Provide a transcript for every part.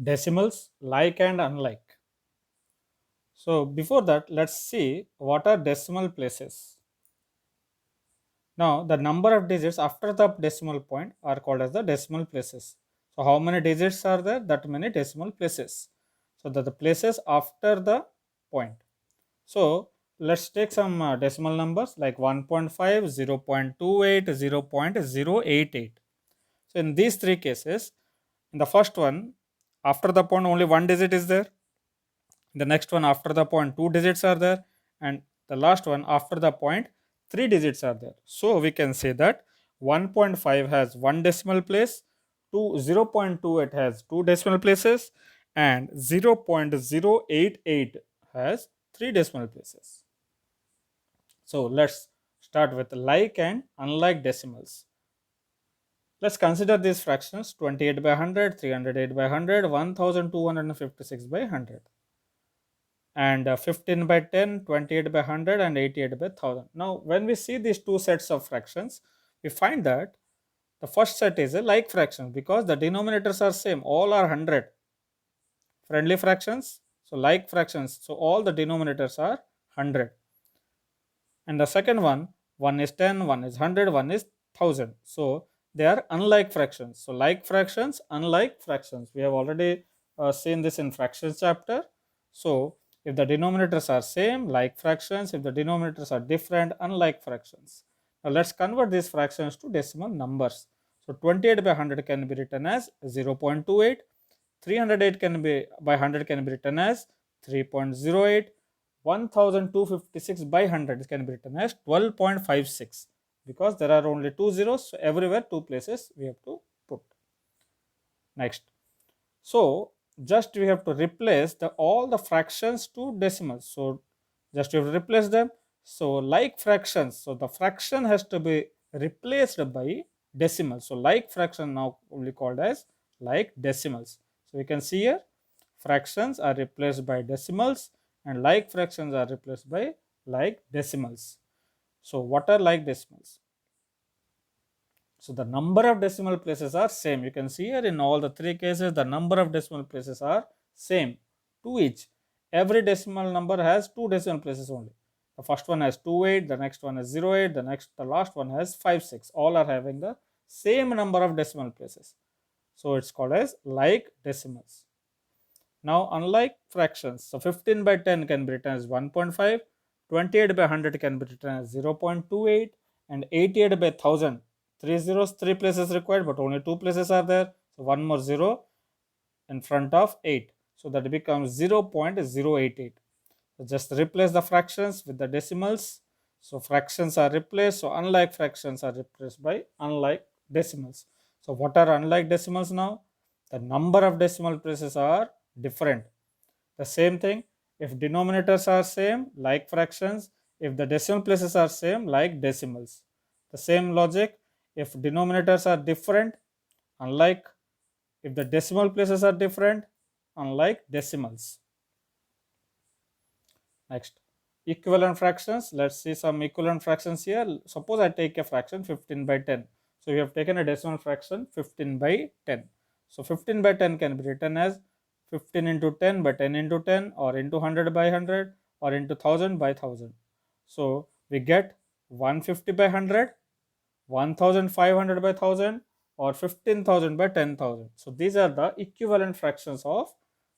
decimals, like and unlike. So before that, let's see what are decimal places. Now the number of digits after the decimal point are called as the decimal places. So how many digits are there? That many decimal places. So the places after the point. So let's take some decimal numbers like 1.5, 0.28, 0.088. So in these three cases, in the first one, after the point only one digit is there. The next one after the point two digits are there, and the last one after the point three digits are there. So we can say that 1.5 has one decimal place, 0.28 has two decimal places, and 0.088 has three decimal places. So let's start with like and unlike decimals. Let's consider these fractions: 28 by 100, 308 by 100, 1256 by 100. And 15 by 10, 28 by 100, and 88 by 1000. Now, when we see these two sets of fractions, we find that the first set is a like fraction because the denominators are same, all are 100. Friendly fractions, so like fractions, so all the denominators are 100. And the second one is 10, one is 100, one is 1000. So they are unlike fractions. So like fractions, unlike fractions. We have already seen this in fractions chapter. So if the denominators are same, like fractions; if the denominators are different, unlike fractions. Now let's convert these fractions to decimal numbers. So 28 by 100 can be written as 0.28. 308 can be by 100 can be written as 3.08. 1256 by 100 can be written as 12.56 because there are only two zeros, so everywhere two places we have to put. Next, so just we have to replace all the fractions to decimals. So just we have to replace them. So like fractions, so the fraction has to be replaced by decimals. So like fraction now only called as like decimals. So we can see here fractions are replaced by decimals and like fractions are replaced by like decimals. So what are like decimals? So the number of decimal places are same. You can see here in all the three cases, the number of decimal places are same, two each. Every decimal number has two decimal places only. The first one has 28, the next one has 08, the last one has 56. All are having the same number of decimal places. So it's called as like decimals. Now, unlike fractions, so 15 by 10 can be written as 1.5, 28 by 100 can be written as 0.28, and 88 by 1000. Three zeros, three places required, but only two places are there. So, one more zero in front of 8. So, that becomes 0.088. So, just replace the fractions with the decimals. So, fractions are replaced. So, unlike fractions are replaced by unlike decimals. So, what are unlike decimals now? The number of decimal places are different. The same thing, if denominators are same, like fractions; if the decimal places are same, like decimals. The same logic, if denominators are different, unlike; if the decimal places are different, unlike decimals. Next, equivalent fractions. Let's see some equivalent fractions here. Suppose I take a fraction 15 by 10. So we have taken a decimal fraction 15 by 10. So 15 by 10 can be written as 15 into 10 by 10 into 10, or into 100 by 100, or into 1000 by 1000. So we get 150 by 100, 1500 by 1000, or 15,000 by 10,000. So these are the equivalent fractions of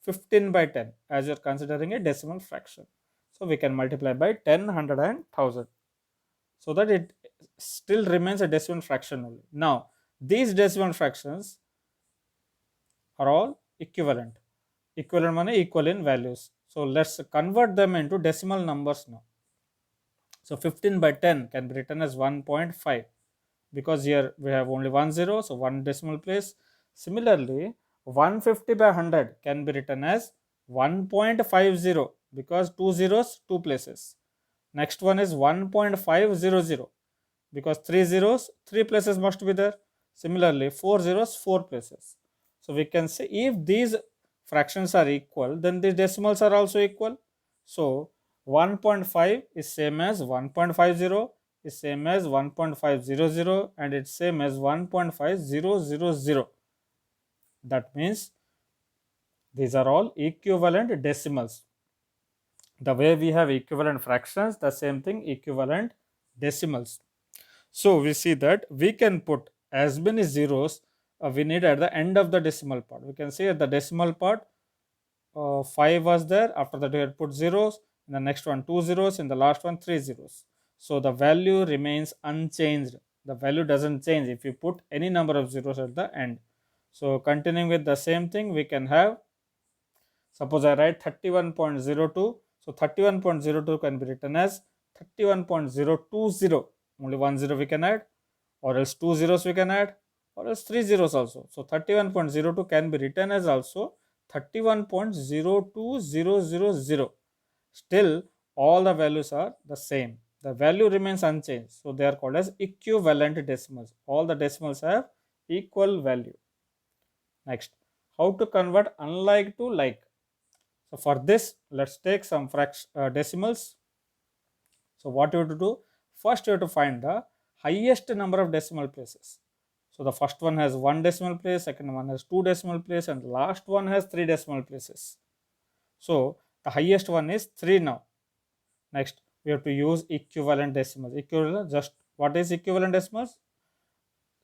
15 by 10 as you are considering a decimal fraction. So we can multiply by 10, 100, and 1000 so that it still remains a decimal fraction only. Now these decimal fractions are all equivalent. Equivalent means equal in values. So let's convert them into decimal numbers now. So 15 by 10 can be written as 1.5 because here we have only one zero, so one decimal place. Similarly, 150 by 100 can be written as 1.50 because two zeros, two places. Next one is 1.500 because three zeros, three places must be there. Similarly, four zeros, four places. So we can say if these fractions are equal, then the decimals are also equal. So 1.5 is same as 1.50, is same as 1.500, and it's same as 1.5000. That means These are all equivalent decimals. The way we have equivalent fractions, the same thing equivalent decimals. So we see that we can put as many zeros we need at the end of the decimal part. We can see at the decimal part 5 was there, after that we had put zeros, in the next one 2 zeros, in the last one 3 zeros. So the value remains unchanged. The value doesn't change if you put any number of zeros at the end. So continuing with the same thing, we can have, suppose I write 31.02. So 31.02 can be written as 31.020. Only one zero we can add, or else two zeros we can add, or else three zeros also. So 31.02 can be written as also 31.02000. Still, all the values are the same. The value remains unchanged. So they are called as equivalent decimals. All the decimals have equal value. Next, how to convert unlike to like. So for this, let's take some decimals. So what you have to do? First, you have to find the highest number of decimal places. So the first one has 1 decimal place, second one has 2 decimal place, and the last one has 3 decimal places. So the highest one is 3 now. Next, we have to use equivalent decimals. Equivalent, just what is equivalent decimals?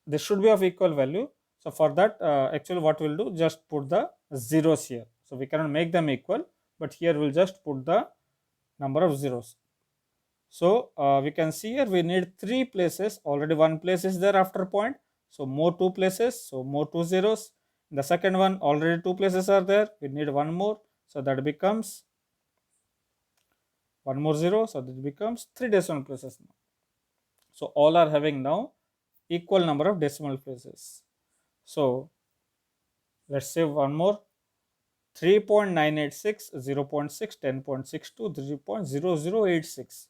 This should be of equal value. So for that, actually what we'll do, just put the zeros here. So we cannot make them equal, but here we'll just put the number of zeros. So we can see here we need 3 places. Already 1 place is there after point. So more 2 places. So more 2 zeros. In the second one, already 2 places are there. We need 1 more. So that becomes 1 more 0. So that becomes 3 decimal places now. So all are having now equal number of decimal places. So let's say one more. 3.986, 0.6, 10.62, 3.0086.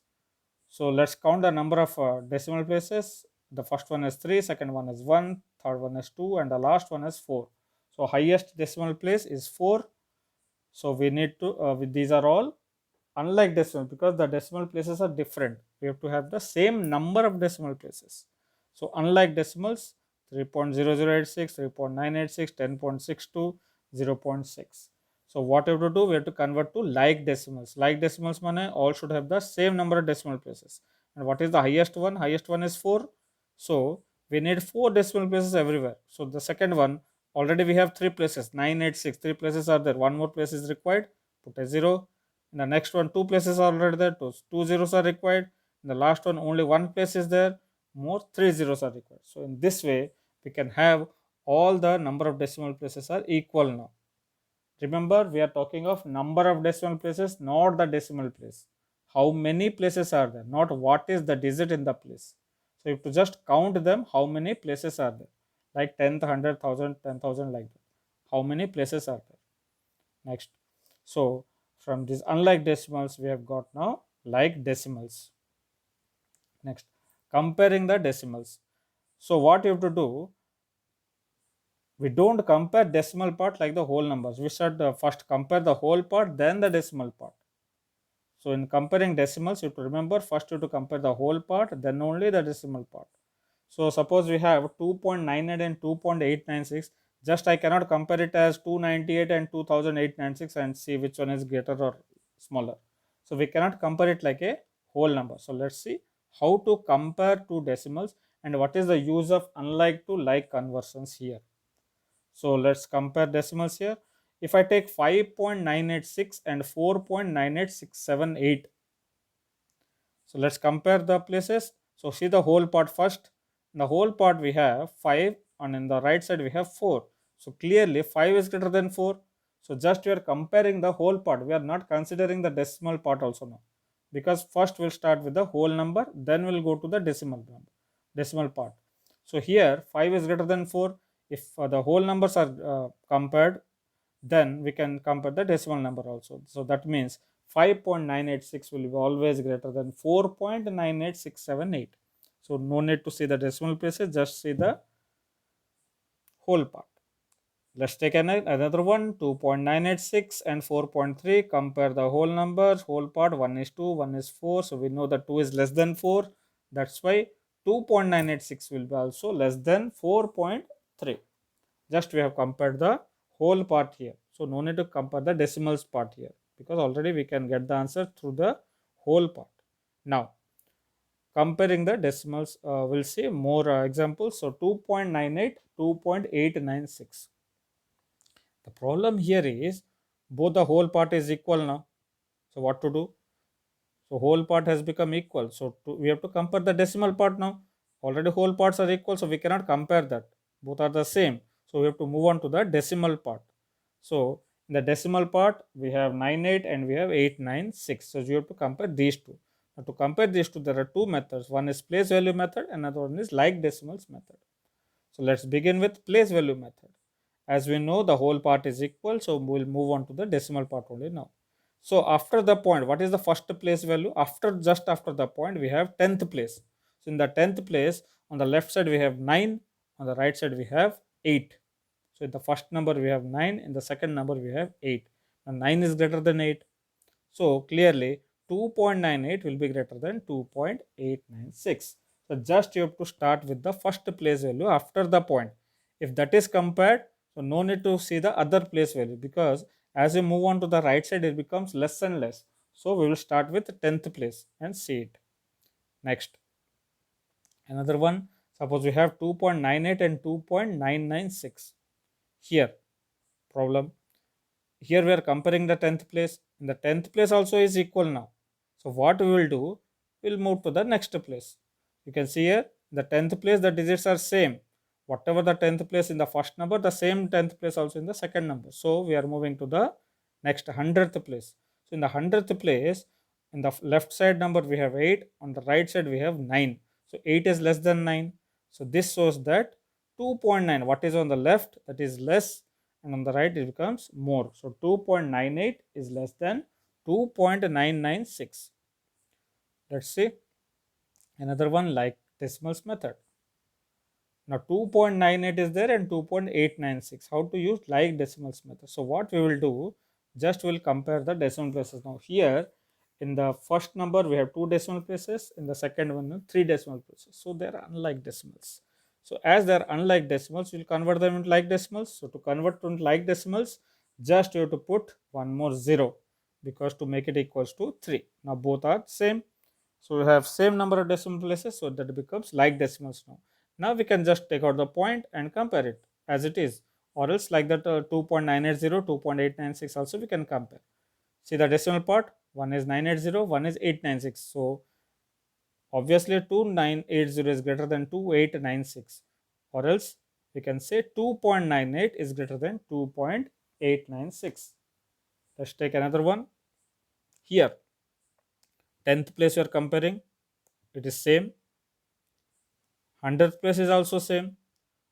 So let's count the number of decimal places. The first one is 3, second one is 1, third one is 2, and the last one is 4. So highest decimal place is 4. So we need to, these are all unlike decimal, because the decimal places are different. We have to have the same number of decimal places. So unlike decimals, 3.0086, 3.986, 10.62, 0.6. So what we have to do, we have to convert to like decimals. Like decimals mean all should have the same number of decimal places. And what is the highest one? Highest one is 4. So we need 4 decimal places everywhere. So the second one, already we have 3 places, 986, 3 places are there. 1 more place is required, put a 0. In the next one, 2 places are already there, 2 zeros are required. In the last one, only 1 place is there, more 3 zeros are required. So in this way, we can have all the number of decimal places are equal now. Remember, we are talking of number of decimal places, not the decimal place. How many places are there, not what is the digit in the place. So you have to just count them, how many places are there, like 10th, 100, 1000, 10,000, like that. How many places are there? Next. So from these unlike decimals, we have got now like decimals. Next, comparing the decimals. So what you have to do, we don't compare decimal part like the whole numbers. We should first compare the whole part, then the decimal part. So in comparing decimals, you have to remember first you have to compare the whole part, then only the decimal part. So suppose we have 2.98 and 2.896. Just I cannot compare it as 298 and 2896 and see which one is greater or smaller. So we cannot compare it like a whole number. So let's see how to compare two decimals and what is the use of unlike to like conversions here. So let's compare decimals here. If I take 5.986 and 4.98678. So let's compare the places. So see the whole part first. In the whole part we have 5 and in the right side we have 4. So clearly 5 is greater than 4. So just we are comparing the whole part. We are not considering the decimal part also now. Because first we'll start with the whole number, then we'll go to the decimal part. So here 5 is greater than 4. If the whole numbers are compared, then we can compare the decimal number also. So that means 5.986 will be always greater than 4.98678. So no need to see the decimal places, just see the whole part. Let's take another one, 2.986 and 4.3. Compare the whole numbers, whole part, 1 is 2, 1 is 4. So we know that 2 is less than 4. That's why 2.986 will be also less than 4.3. Just we have compared the whole part here. So no need to compare the decimals part here, because already we can get the answer through the whole part. Now comparing the decimals, we'll see more examples. So 2.98, 2.896. The problem here is both the whole part is equal now. So what to do? So whole part has become equal. So we have to compare the decimal part now. Already whole parts are equal, so we cannot compare that. Both are the same. So we have to move on to the decimal part. So in the decimal part, we have 98 and we have 896. So you have to compare these two. Now to compare these two, there are two methods. One is place value method, another one is like decimals method. So let's begin with place value method. As we know, the whole part is equal, so we'll move on to the decimal part only now. So after the point, what is the first place value? Just after the point, we have 10th place. So in the 10th place, on the left side we have 9, on the right side we have 8. So in the first number we have 9, in the second number we have 8. And 9 is greater than 8. So clearly 2.98 will be greater than 2.896. So just you have to start with the first place value after the point. If that is compared, so no need to see the other place value, because as you move on to the right side it becomes less and less. So we will start with 10th place and see it. Next, another one, suppose we have 2.98 and 2.996. Here problem, here we are comparing the 10th place. In the 10th place also is equal now. So what we will do, we'll move to the next place. You can see here, the 10th place, the digits are same. Whatever the 10th place in the first number, the same 10th place also in the second number. So we are moving to the next 100th place. So in the 100th place, in the left side number we have 8, on the right side we have 9. So 8 is less than 9. So this shows that 2.9, what is on the left, that is less, and on the right it becomes more. So 2.98 is less than 2.996. Let's see another one like decimals method. Now 2.98 is there and 2.896. How to use like decimals method? So what we will do, just we'll compare the decimal places. Now here in the first number we have 2 decimal places, in the second one 3 decimal places. So they are unlike decimals. So as they are unlike decimals, we'll convert them into like decimals. So to convert to like decimals, just you have to put one more 0, because to make it equals to 3. Now both are same. So we have same number of decimal places, so that becomes like decimals now. Now we can just take out the point and compare it as it is, or else like that 2.980, 2.896 also we can compare. See the decimal part, one is 980, one is 896. So obviously 2980 is greater than 2896, or else we can say 2.98 is greater than 2.896. Let's take another one. Here 10th place we are comparing, it is same. 100th place is also same.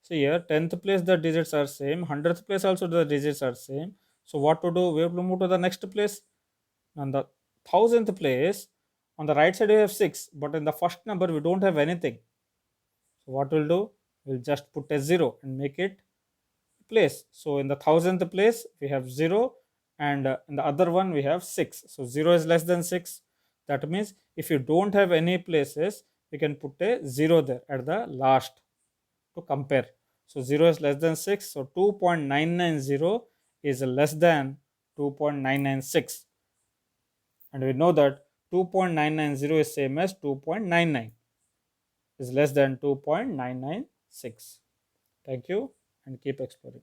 So here 10th place the digits are same, 100th place also the digits are same. So what to do? We have to move to the next place. On the 1000th place, on the right side we have 6, but in the first number we don't have anything. So what we'll do? We'll just put a 0 and make it place. So in the 1000th place we have 0, and in the other one we have 6. So 0 is less than 6. That means if you don't have any places, we can put a 0 there at the last to compare. So 0 is less than 6. So 2.990 is less than 2.996. And we know that 2.990 is same as 2.99, is less than 2.996. Thank you and keep exploring.